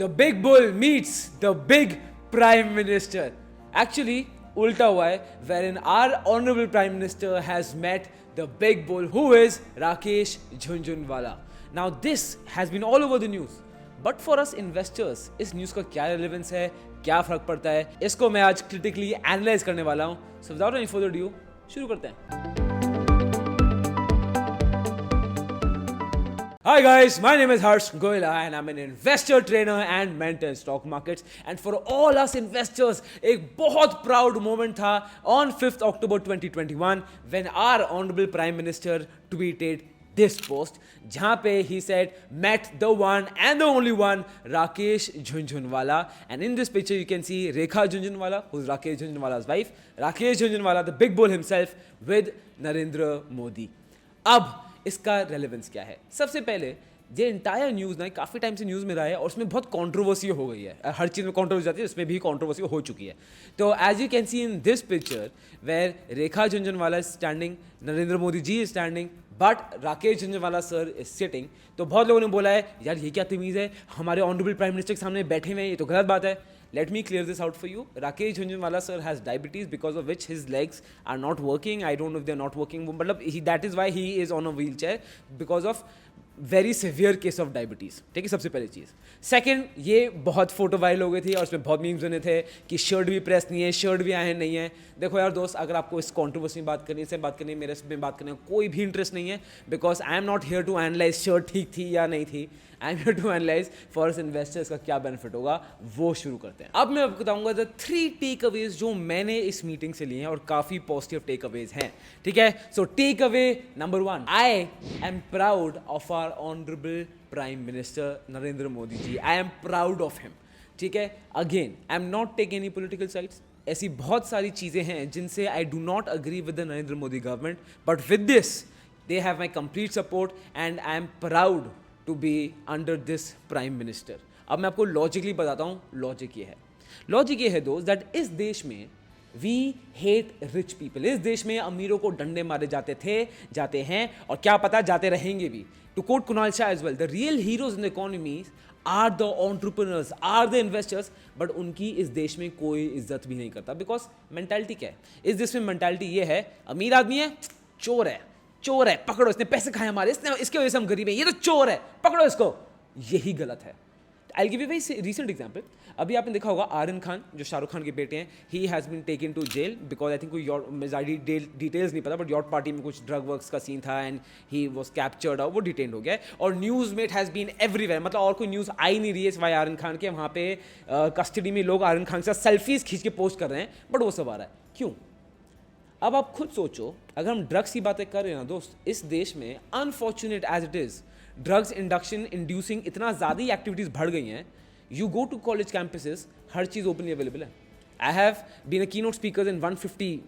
The big bull meets the big prime minister. Actually, ulta hua hai, wherein our honorable prime minister has met the big bull, who is Rakesh Jhunjhunwala. Now, this has been all over the news. But for us investors, इस news का क्या relevance है, क्या फर्क पड़ता है, इसको मैं आज क्रिटिकली एनालाइज करने वाला हूँ. So without any further ado, शुरू करते हैं. Hi guys, my name is Harsh Goyla and I'm an investor trainer and mentor in stock markets. And for all us investors, एक बहुत proud moment था on 5th October 2021 when our honorable Prime Minister tweeted this post, जहाँ पे he said, met the one and the only one, Rakesh Jhunjhunwala. And in this picture you can see Rekha Jhunjhunwala, who's Rakesh Jhunjhunwala's wife, Rakesh Jhunjhunwala, the big bull himself, with Narendra Modi. अब इसका relevance क्या है? सबसे पहले ये entire news ना काफ़ी time से न्यूज़ में रहा है और उसमें बहुत कंट्रोवर्सी हो गई है. हर चीज़ में कंट्रोवर्सी आती है, उसमें भी कंट्रोवर्सी हो चुकी है. तो as you can see in this picture where Rekha Jhunjhunwala is standing, Narendra Modi ji is standing, but Rakesh Jhunjhunwala sir is sitting. तो बहुत लोगों ने बोला है यार ये क्या तमीज़ है, हमारे ऑनरेबल प्राइम मिनिस्टर के सामने बैठे हुए हैं, ये तो गलत बात है. Let me clear this out for you. Rakesh Jhunjhunwala sir has diabetes because of which his legs are not working. I don't know if they're not working. But that is why he is on a wheelchair because of very severe case of diabetes. ठीक है, सबसे पहली चीज़. Second, ये बहुत photo viral हो गई थी और उसमें बहुत मीम्स बने थे कि शर्ट भी प्रेस नहीं है, शर्ट भी आए नहीं है. देखो यार दोस्त, अगर आपको इस कॉन्ट्रोवर्सी में बात करनी, इससे बात करनी, मेरे में बात करने कोई भी इंटरेस्ट नहीं है, because I am not here to analyse shirt ठीक थी या नहीं थी. I am here to analyse for investors का क्या बेनिफिट होगा. वो शुरू करते हैं. अब मैं आपको बताऊंगा द 3 टेक अवेज जो मैंने इस मीटिंग से लिए हैं और काफ़ी पॉजिटिव टेक अवेज हैं. ठीक है, so take away number 1, I am proud of our honourable prime minister Narendra Modi ji. I am proud of him. ठीक है, again I am not take any political sides. ऐसी बहुत सारी चीज़ें हैं जिनसे I do not agree with the Narendra Modi government, but with this they have my complete support and I am proud to be under this prime minister. अब मैं आपको logically बताता हूँ. लॉजिक ये है, लॉजिक ये है दोस्त, दैट इस देश में वी हेट रिच पीपल. इस देश में अमीरों को डंडे मारे जाते थे, जाते हैं और क्या पता जाते रहेंगे भी. To quote Kunal Shah as well, the real heroes in the economy are the entrepreneurs, are the investors, but उनकी इस देश में कोई इज्जत भी नहीं करता. बिकॉज मेंटालिटी क्या है इस देश में? मेंटालिटी ये है, अमीर आदमी है, चोर है, चोर है, पकड़ो, इसने पैसे खाए हमारे, इसने, इसके वजह से हम गरीब हैं, ये तो चोर है, पकड़ो इसको. यही गलत है. I give you very recent example. अभी आपने देखा होगा आर्यन खान, जो शाहरुख खान के बेटे हैं, he has been taken to jail because I think कोई डिटेल्स नहीं पता, बट यॉट पार्टी में कुछ ड्रग वर्क्स का सीन था एंड ही वॉज कैप्चर्ड, वो डिटेंड हो गया है. और न्यूज़ में इट हैज़ बीन एवरीवेयर, मतलब और कोई न्यूज़ आई नहीं रही है सिवाय आर्यन खान के. वहाँ पे कस्टडी में लोग आर्यन खान के साथ सेल्फीज खींच के पोस्ट कर रहे हैं, बट वो सब आ रहा है. क्यों? अब आप खुद सोचो, अगर हम ड्रग्स की बातें कर रहे हैं ना दोस्त, इस देश में unfortunate as it is drugs inducing इतना ज़्यादा ही एक्टिविटीज़ बढ़ गई हैं. You go to college campuses, हर चीज़ ओपनली अवेलेबल है. I have been a keynote speaker in 150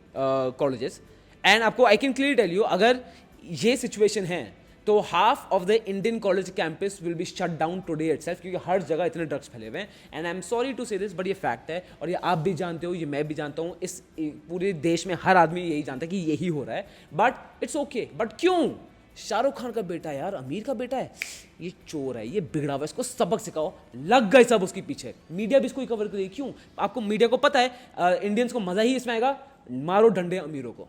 colleges and आपको I can clearly tell you, अगर ये सिचुएशन है तो half of the Indian college campus will be shut down today itself, क्योंकि हर जगह इतने ड्रग्स फैले हुए हैं. And I am sorry to से दिस, बट ये फैक्ट है और ये आप भी जानते हो, ये मैं भी जानता हूँ, इस पूरे देश में हर आदमी यही जानता है कि यही हो रहा है. But it's okay. बट क्यों? शाहरुख खान का बेटा है यार, अमीर का बेटा है, ये चोर है, ये बिगड़ा हुआ, इसको सबक सिखाओ. लग गए सब उसके पीछे, मीडिया भी इसको कवर करेगी. क्यों? आपको मीडिया को पता है इंडियंस को मजा ही इसमें आएगा, मारो डंडे अमीरों को.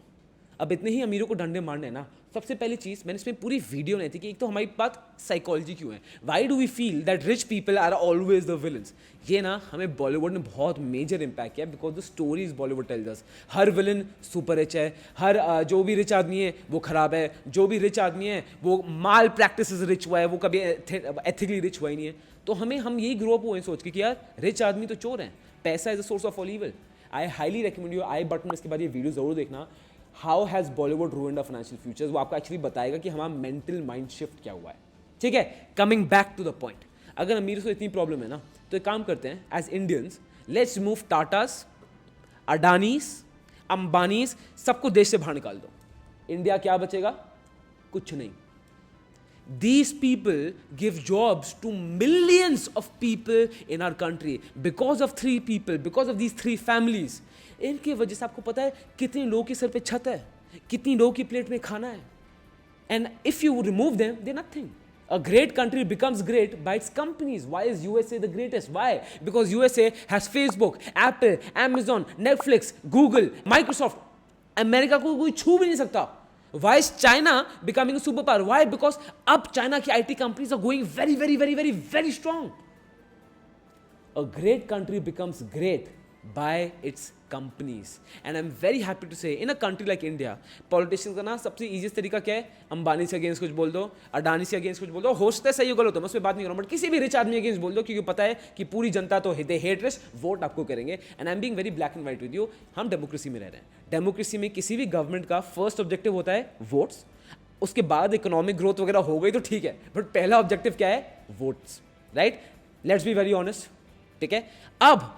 अब इतने ही अमीरों को डंडे मारने हैं ना. सबसे पहली चीज़, मैंने इसमें पूरी वीडियो नहीं थी कि एक तो हमारी बात साइकोलॉजी क्यों है. Why do we feel that rich people are always the villains? ये ना हमें बॉलीवुड ने बहुत मेजर इंपैक्ट किया, because the stories Bollywood tells us. हर विलन सुपर रिच है, हर जो भी रिच आदमी है वो खराब है, जो भी रिच आदमी है वो माल प्रैक्टिस रिच हुआ है, वो कभी एथिकली रिच हुआ ही नहीं है. तो हम यही ग्रो अप हुए सोच के कि यार रिच आदमी तो चोर हैं, पैसा is the source of all evil. I highly recommend you, I button में इसके बाद ये वीडियो जरूर देखना. How has Bollywood ruined our financial futures, वो आपको एक्चुअली बताएगा कि हमारा मेंटल माइंड शिफ्ट क्या हुआ है. ठीक है, coming back to the point, अगर अमीर से इतनी प्रॉब्लम है ना, तो एक काम करते हैं as Indians, let's remove Tatas, Adanis, Ambanis, सबको देश से बाहर निकाल दो. इंडिया क्या बचेगा? कुछ नहीं. These people give jobs to millions of people in our country because of 3 people, because of these 3 families. इनकी वजह से आपको पता है कितने लोगों के सर पे छत है, कितनी लोगों की प्लेट में खाना है. And if you remove them, they're nothing. A great country becomes great by its companies. Why is USA the greatest? Why? Because USA has Facebook, Apple, Amazon, Netflix, Google, Microsoft. America को कोई छू भी नहीं सकता. Why is China becoming a superpower? Why? Because अब China की IT companies are going very, very, very, very, very strong. A great country becomes great by its companies. And I'm very happy to say, in a country like India, politicians का ना सबसे easiest तरीका क्या है? अंबानी से against कुछ बोल दो, अडानी से अगेंस्ट कुछ बोल दो, हो सकता है सही हो गलत हो, मैं उस पर बात नहीं कर रहा हूँ, बट किसी भी रिच आदमी अगेंस्ट बोल दो, क्योंकि पता है कि पूरी जनता तो दे हेट रिच, वोट आपको करेंगे. And I am being very black and white with you. हम डेमोक्रेसी में रह रहे हैं. डेमोक्रेसी में किसी भी गवर्नमेंट का फर्स्ट ऑब्जेक्टिव होता है वोट्स. उसके बाद इकोनॉमिक ग्रोथ वगैरह हो गई तो ठीक है, बट पहला ऑब्जेक्टिव क्या है? Votes. Right? Let's be very honest. ठीक है. अब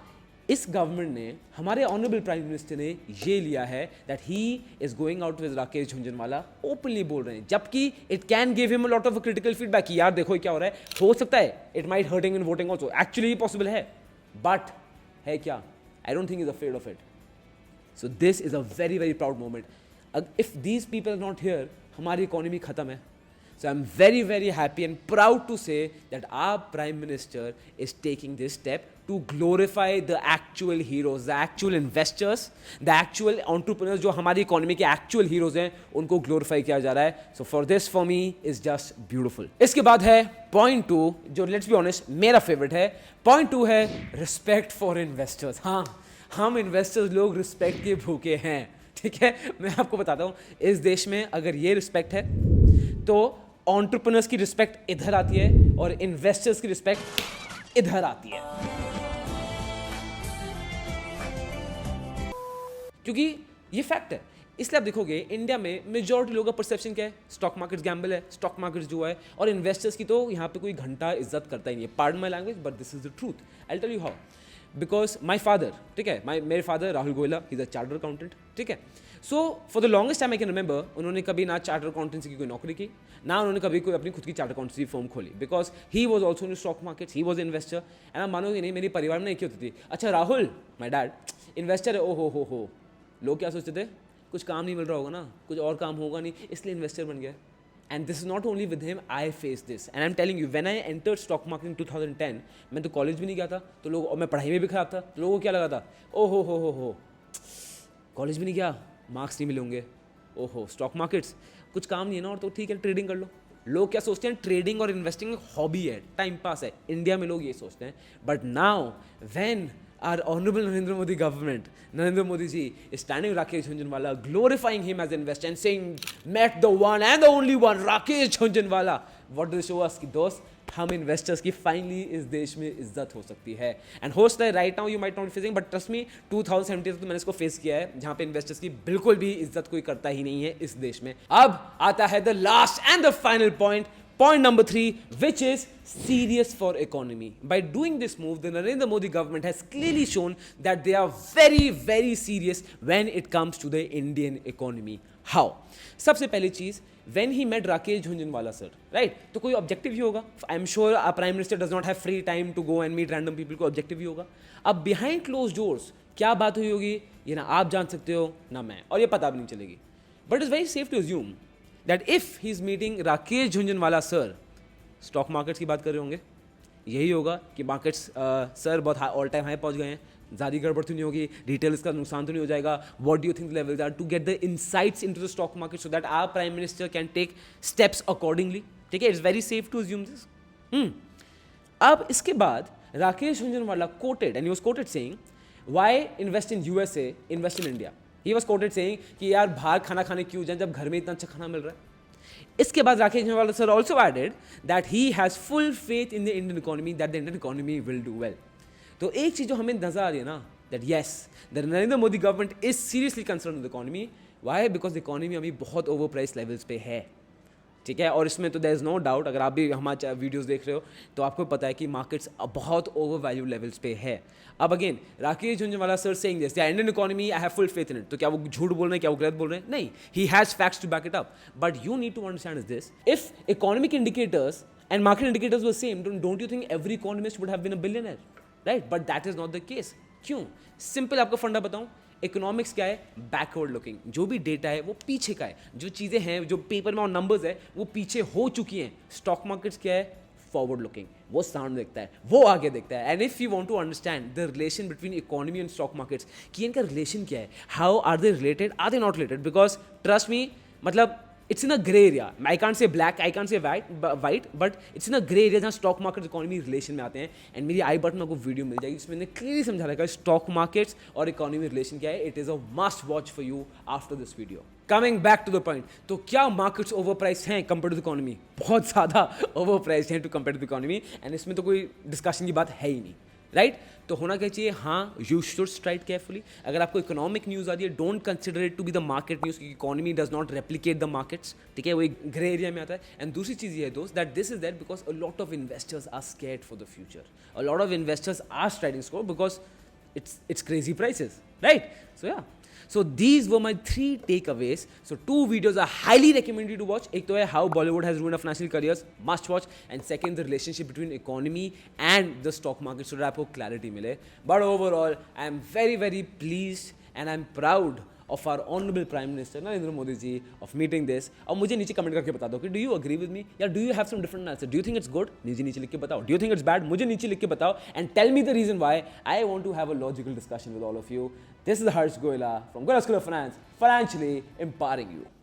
इस गवर्नमेंट ने, हमारे ऑनरेबल प्राइम मिनिस्टर ने ये लिया है that he is going out with Rakesh Jhunjhunwala. Openly बोल रहे हैं, जबकि it can give him a lot of critical feedback कि यार देखो क्या हो रहा है, हो सकता है it might hurting in voting also. Actually possible है, बट है क्या? I don't think is afraid of it. So this is a very very proud moment. If these people are not here, हमारी इकोनॉमी खत्म है. So I'm very, very happy and proud to say that our Prime Minister is taking this step to glorify the actual heroes, the actual investors, the actual entrepreneurs जो हमारी economy के actual heroes हैं, उनको glorify किया जा रहा है. So for this, for me, is just beautiful. इसके बाद है point 2, जो let's be honest मेरा favorite है. Point 2 है respect for investors. हाँ, हम investors लोग respect के भूखे हैं. ठीक है, मैं आपको बताता हूँ, इस देश में अगर ये respect है तो एंटरप्रेन्योर्स की रिस्पेक्ट इधर आती है और इन्वेस्टर्स की रिस्पेक्ट इधर आती है. क्योंकि ये फैक्ट है. इसलिए आप देखोगे इंडिया में मेजॉरिटी लोगों का परसेप्शन क्या है? स्टॉक मार्केट गैम्बल है, स्टॉक मार्केट जो है, और इन्वेस्टर्स की तो यहाँ पे कोई घंटा इज्जत करता ही नहीं है. Pardon my language, but this is the truth. I tell you how. Because my father, ठीक है, मेरे father Rahul Goyla, he is a chartered accountant. ठीक है. So for the longest time I can remember, उन्होंने कभी ना चार्टर्ड अकाउंटेंसी की कोई नौकरी की, ना उन्होंने कभी कोई अपनी खुद की चार्टर्ड अकाउंटेंसी फर्म खोली. Because he was also in stock market, he was investor. And आप मानोगे नहीं, मेरे परिवार में नहीं की होती थी, अच्छा राहुल माई डैड इन्वेस्टर है, ओ हो. लोग क्या सोचते थे? कुछ काम नहीं मिल रहा होगा ना, कुछ और काम होगा नहीं, इसलिए इन्वेस्टर बन गया. And this is not only with him, I faced this. And I'm telling you, when I entered stock market in 2010, मैं तो कॉलेज भी नहीं गया था, तो लोग, और मैं पढ़ाई में भी खराब था, तो लोगों को क्या लगा था? ओ हो, कॉलेज भी नहीं गया, मार्क्स नहीं मिले होंगे, ओहो स्टॉक मार्केट्स कुछ काम नहीं है ना, और तो ठीक है ट्रेडिंग कर लो. लोग क्या सोचते हैं? ट्रेडिंग और इन्वेस्टिंग एक हॉबी है, टाइम पास है. इंडिया में लोग ये सोचते हैं. But now when our honorable Narendra Modi government, Narendra Modi ji is standing Rakesh Jhunjhunwala, glorifying him as an investor and saying, met the one and the only one, Rakesh Jhunjhunwala. What does it show us? कि दोस्त, हम investors की finally इस देश में इज्जत हो सकती है. एंड हो सकता है right now you might not facing, but trust me 2017 तक तो मैंने इसको फेस किया है, जहाँ पे इन्वेस्टर्स की बिल्कुल भी इज्जत कोई करता ही नहीं है इस देश में. अब आता है the last and the final point. Point number 3, which is serious for economy. By doing this move, the Narendra Modi government has clearly shown that they are very, very serious when it comes to the Indian economy. How? सबसे पहली चीज, when he met Rakesh Jhunjhunwala sir, right? तो कोई objective ही होगा. I'm sure our Prime Minister does not have free time to go and meet random people. कोई objective ही होगा. अब behind closed doors क्या बात हुई होगी, ये ना आप जान सकते हो ना मैं, और ये पता भी नहीं चलेगी. But it's very safe to assume that if he is meeting Rakesh Jhunjhunwala sir, stock markets की बात कर रहे होंगे, यही होगा कि मार्केट्स सर बहुत ऑल टाइम हाई पहुंच गए हैं, ज़्यादा गड़बड़ तो नहीं होगी, रिटेलर्स का नुकसान तो नहीं हो जाएगा. What do you think levels are to get the insights into the stock market so that our prime minister can take steps accordingly. ठीक है, it's very safe to assume this. अब इसके बाद Rakesh Jhunjhunwala quoted, and he was quoted saying, why invest in USA, invest in India. He was quoted saying कि यार बाहर खाना खाने क्यों जाए जब घर में इतना अच्छा खाना मिल रहा है. इसके बाद Rakesh Jhunjhunwala sir also added that he has full faith in the Indian economy, that the Indian economy will do well. तो एक चीज़ जो हमें नजर आ रही है ना, that yes the Narendra Modi government is seriously concern with economy. Why? Because the economy अभी बहुत ओवर प्राइस लेवल्स पे है. ठीक है, और इसमें तो देयर इज़ नो डाउट, अगर आप भी हमारे वीडियोस देख रहे हो तो आपको पता है कि मार्केट्स बहुत ओवर वैल्यू लेवल्स पे है. अब again Rakesh Jhunjhunwala sir saying this, the Indian economy I have full faith in it. तो क्या वो झूठ बोल रहे हैं, क्या वो गलत बोल रहे हैं? नहीं, he has facts to back it up. But you need to understand is this, if economic indicators and market indicators were same, don't you think every economist would have been a billionaire, right? But that is not the case. क्यों? Simple आपको फंडा बताऊं, economics क्या है? Backward looking. जो भी data है वो पीछे का है. जो चीज़ें हैं, जो पेपर में और नंबर्स है वो पीछे हो चुकी हैं. स्टॉक मार्केट्स क्या है? Forward looking. वो सामने देखता है, वो आगे देखता है. And if you want to understand the relation between economy and stock markets, कि इनका रिलेशन क्या है, how are they related, are they not related, because trust me, मतलब it's in a gray area. I can't say black, I can't say white, but it's in a gray area जहाँ stock market economy relation में आते हैं. And मेरी आई button में आपको video मिल जाएगी जिसमें मैंने क्लियरली समझा रखा है स्टॉक मार्केट्स और इकोनॉमी रिलेशन क्या है. It is a must watch for you after this video. Coming back to the point, तो क्या मार्केट्स ओवर प्राइस हैं कंपेयर टू द इकोनॉमी? बहुत ज़्यादा ओवर प्राइस हैं to compare to the economy. And इसमें तो कोई डिस्कशन की बात है ही नहीं, राइट? तो होना क्या चाहिए? हाँ, यू शुड स्ट्राइड केयरफुली. अगर आपको इकोनॉमिक न्यूज़ आ रही है, don't consider it to be the market news, क्योंकि economy does not replicate the markets. ठीक है, वो एक ग्रे एरिया में आता है. एंड दूसरी चीज़ ये है दोस्त, that this is that because a lot of investors are scared for the future. A lot of investors are striding score because it's crazy prices, right? So yeah, so these were my 3 takeaways. So 2 videos I highly recommend you to watch. एक तो है how Bollywood has ruined our national careers, must watch. And second, the relationship between economy and the stock market, so that आपको clarity मिले. But overall, I am very very pleased and I'm proud of our honorable Prime Minister Narendra Modi ji of meeting this. और मुझे नीचे comment करके बता दो कि do you agree with me या do you have some different answer? Do you think it's good? नीचे लिख के बताओ. Do you think it's bad? मुझे नीचे लिख के बताओ and tell me the reason why. I want to have a logical discussion with all of you. This is Harsh Goela from Goela School of Finance, financially empowering you.